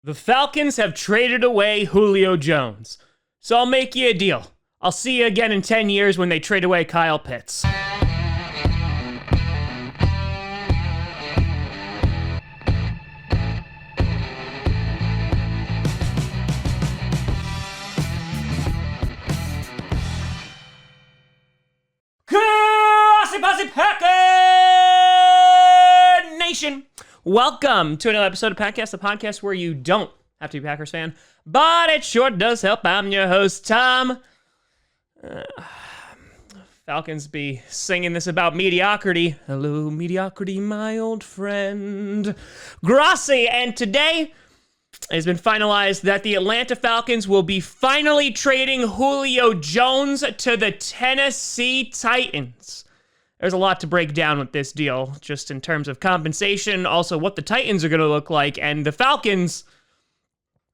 The Falcons have traded away Julio Jones. So I'll make you a deal. I'll see you again in 10 years when they trade away Kyle Pitts. Grossi Packer Nation! Welcome to another episode of Packcast, the podcast where you don't have to be a Packers fan, but it sure does help. I'm your host, Tom. Falcons be singing this about mediocrity. Hello, mediocrity, my old friend. Grossi, and today it has been finalized that the Atlanta Falcons will be finally trading Julio Jones to the Tennessee Titans. There's a lot to break down with this deal, just in terms of compensation, also what the Titans are going to look like, and the Falcons,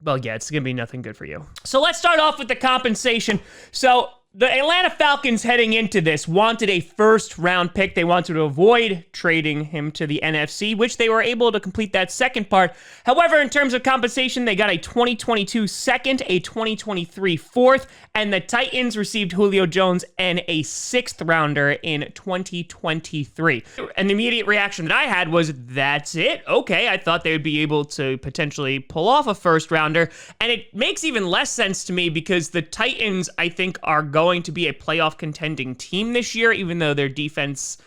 well, yeah, it's going to be nothing good for you. So let's start off with the compensation. So the Atlanta Falcons heading into this wanted a first-round pick. They wanted to avoid trading him to the NFC, which they were able to complete that second part. However, in terms of compensation, they got a 2022 second, a 2023 fourth, and the Titans received Julio Jones and a sixth-rounder in 2023. And the immediate reaction that I had was, that's it? Okay, I thought they would be able to potentially pull off a first-rounder, and it makes even less sense to me because the Titans, I think, are going to be a playoff contending team this year, even though their defense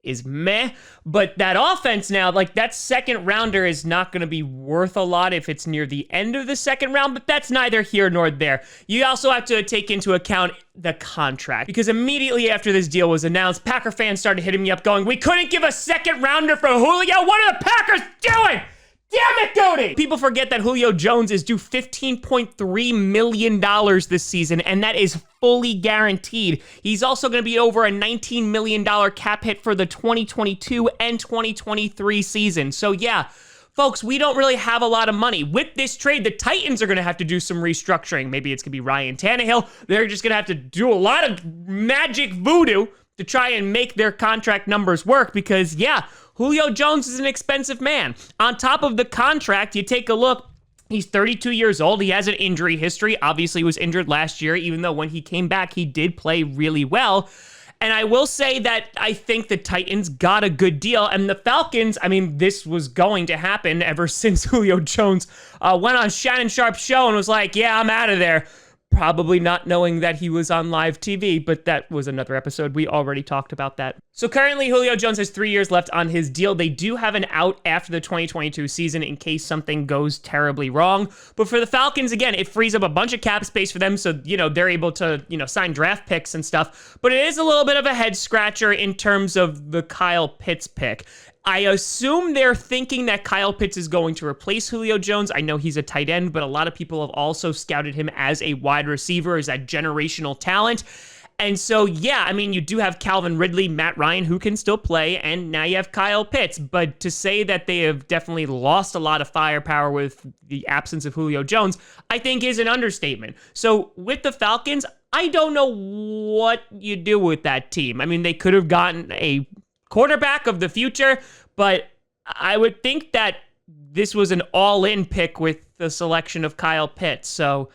is meh. But that offense now, like that second rounder is not going to be worth a lot if it's near the end of the second round, but that's neither here nor there. You also have to take into account the contract, because immediately after this deal was announced, Packer fans started hitting me up going, we couldn't give a second rounder for Julio. What are the Packers doing? Damn it, Cody! People forget that Julio Jones is due $15.3 million this season, and that is fully guaranteed. He's also going to be over a $19 million cap hit for the 2022 and 2023 season. So yeah, folks, we don't really have a lot of money. With this trade, the Titans are going to have to do some restructuring. Maybe it's going to be Ryan Tannehill. They're just going to have to do a lot of magic voodoo to try and make their contract numbers work because, yeah, Julio Jones is an expensive man. On top of the contract, you take a look, he's 32 years old. He has an injury history. Obviously, he was injured last year, even though when he came back, he did play really well. And I will say that I think the Titans got a good deal. And the Falcons, I mean, this was going to happen ever since Julio Jones went on Shannon Sharp's show and was like, yeah, I'm out of there. Probably not knowing that he was on live TV, but that was another episode. We already talked about that. So currently, Julio Jones has 3 years left on his deal. They do have an out after the 2022 season in case something goes terribly wrong. But for the Falcons, again, it frees up a bunch of cap space for them, so, you know, they're able to, you know, sign draft picks and stuff. But it is a little bit of a head scratcher in terms of the Kyle Pitts pick. I assume they're thinking that Kyle Pitts is going to replace Julio Jones. I know he's a tight end, but a lot of people have also scouted him as a wide receiver, as that generational talent. And so, yeah, I mean, you do have Calvin Ridley, Matt Ryan, who can still play, and now you have Kyle Pitts. But to say that they have definitely lost a lot of firepower with the absence of Julio Jones, I think is an understatement. So with the Falcons, I don't know what you do with that team. I mean, they could have gotten a quarterback of the future, but I would think that this was an all-in pick with the selection of Kyle Pitts. So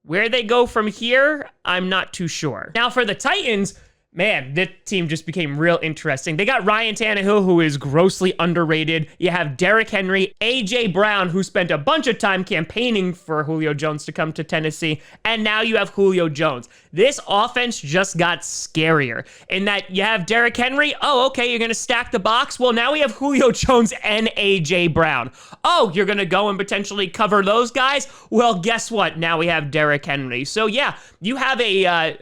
where they go from here, I'm not too sure. Now for the Titans, man, this team just became real interesting. They got Ryan Tannehill, who is grossly underrated. You have Derrick Henry, A.J. Brown, who spent a bunch of time campaigning for Julio Jones to come to Tennessee, and now you have Julio Jones. This offense just got scarier in that you have Derrick Henry. Oh, okay, you're going to stack the box. Well, now we have Julio Jones and A.J. Brown. Oh, you're going to go and potentially cover those guys? Well, guess what? Now we have Derrick Henry. So, yeah, you have a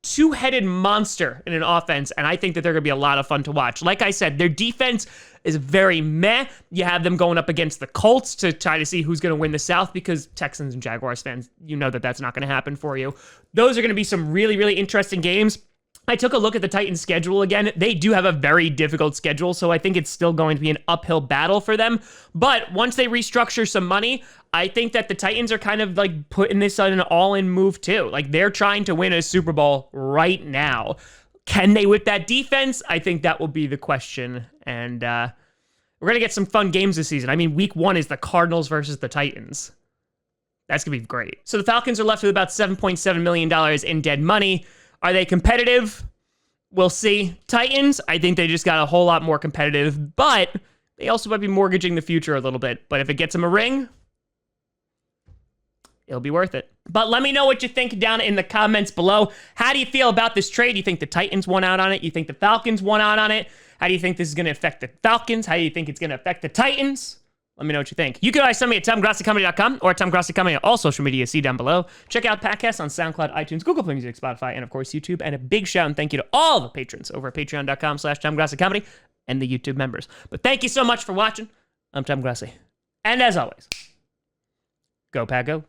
two-headed monster in an offense, and I think that they're going to be a lot of fun to watch. Like I said, their defense is very meh. You have them going up against the Colts to try to see who's going to win the South, because Texans and Jaguars fans, you know that that's not going to happen for you. Those are going to be some really, really interesting games. I took a look at the Titans' schedule again. They do have a very difficult schedule, so I think it's still going to be an uphill battle for them. But once they restructure some money, I think that the Titans are kind of like putting this on an all-in move too. Like they're trying to win a Super Bowl right now. Can they with that defense? I think that will be the question. And we're going to get some fun games this season. I mean, week 1 is the Cardinals versus the Titans. That's going to be great. So the Falcons are left with about $7.7 million in dead money. Are they competitive? We'll see. Titans, I think they just got a whole lot more competitive, but they also might be mortgaging the future a little bit. But if it gets them a ring, it'll be worth it. But let me know what you think down in the comments below. How do you feel about this trade? You think the Titans won out on it? You think the Falcons won out on it? How do you think this is going to affect the Falcons? How do you think it's going to affect the Titans? Let me know what you think. You can always send me at TomGrossiComedy.com or at TomGrossiComedy on all social media. See down below. Check out podcasts on SoundCloud, iTunes, Google Play Music, Spotify, and of course YouTube. And a big shout and thank you to all the patrons over at patreon.com/TomGrossiComedy and the YouTube members. But thank you so much for watching. I'm Tom Grossi. And as always, go Pack Go.